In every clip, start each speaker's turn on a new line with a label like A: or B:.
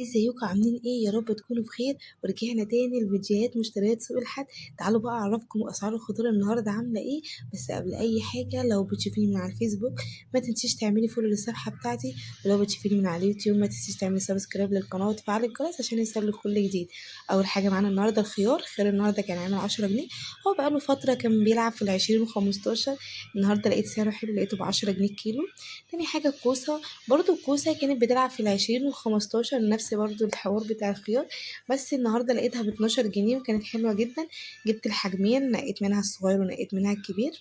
A: ازيكم عاملين ايه؟ يا رب تكونوا بخير. ورجعنا تاني لفيديوهات مشتريات سوق الحد. تعالوا بقى اعرفكم اسعار الخضار النهارده عامله ايه. بس قبل اي حاجه، لو بتشوفيني من على الفيسبوك ما تنسيش تعملي فولو للصفحه بتاعتي، ولو بتشوفيني من على اليوتيوب ما تنسيش تعملي سبسكرايب للقناه وتفعلي الجرس عشان يوصلك كل جديد. اول حاجه معانا النهارده الخيار النهارده كان عامل 10 جنيه. هو بقاله فتره كان بيلعب في ال20 و15. النهارده لقيت سعره حلو، لقيته ب10 جنيه الكيلو. تاني حاجه الكوسه، برضو الكوسة كانت بتلعب في ال20 و15، نفس برضو الحوار بتاع الخيار. بس النهاردة لقيتها ب12 جنيه وكانت حلوة جدا. جبت الحجمين، نقيت منها الصغير ونقيت منها الكبير،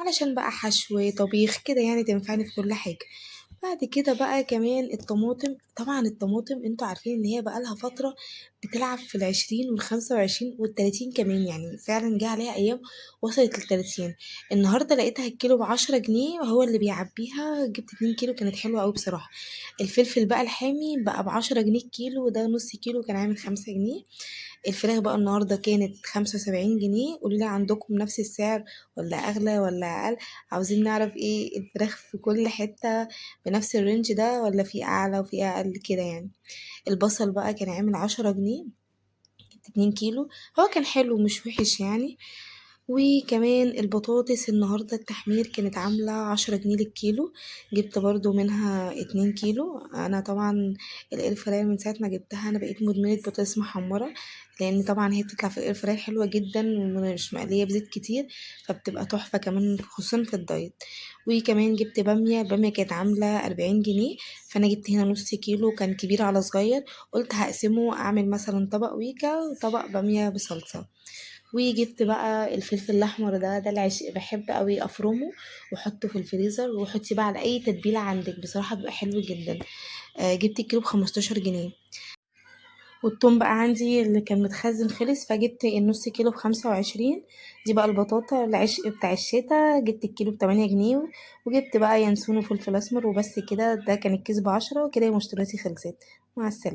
A: علشان بقى حشو طبيخ كده يعني تنفعني في كل حاجة. بعد كده بقى كمان الطماطم، طبعا الطماطم انتوا عارفين ان هي بقالها فترة بتلعب في ال20 وال25 وال30 كمان، يعني فعلا جه عليها ايام وصلت ل30. النهاردة لقيتها الكيلو ب10 جنيه وهو اللي بيعبيها، جبت 2 كيلو كانت حلوة اوي بصراحة. الفلفل بقى الحامي بقى ب10 جنيه الكيلو، وده نص كيلو كان عامل 5 جنيه. الفراخ بقى النهاردة كانت 75 جنيه. قولولي عندكم نفس السعر ولا أغلى ولا أقل؟ عاوزين نعرف ايه الفراخ في كل حتة بنفس الرينج ده ولا في أعلى وفي أقل كده يعني. البصل بقى كان عامل 10 جنيه، جبت 2 كيلو. هو كان حلو مش وحش يعني. وكمان البطاطس النهاردة التحمير كانت عاملة 10 جنيه للكيلو، جبت برضو منها 2 كيلو. أنا طبعا الاير فراير من ساعة ما جبتها أنا بقيت مدمنة بطاطس محمرة، لأن طبعا هي بتطلع في الاير فراير حلوة جدا ومش مقلية بزيت كتير، فبتبقى تحفة كمان خصوصا في الدايت. وكمان جبت بامية، البامية كانت عاملة 40 جنيه، فأنا جبت هنا نص كيلو كان كبير على صغير، قلت هقسمه أعمل مثلا طبق ويكا وطبق بامية بصلصة. وجبت بقى الفلفل الاحمر، ده العشق، بحب قوي افرمه واحطه في الفريزر، وحطي بقى على اي تتبيله عندك بصراحه بيبقى حلو جدا. جبت الكيلو ب15 جنيه. والثوم بقى عندي اللي كان متخزن خلص، فجبت النص كيلو ب25. دي بقى البطاطا العشق بتاع الشتا، جبت الكيلو ب8 جنيه. وجبت بقى ينسون وفلفل اسمر وبس كده، ده كان الكيس ب10 وكده مشترياتي خلصت. مع السلامه.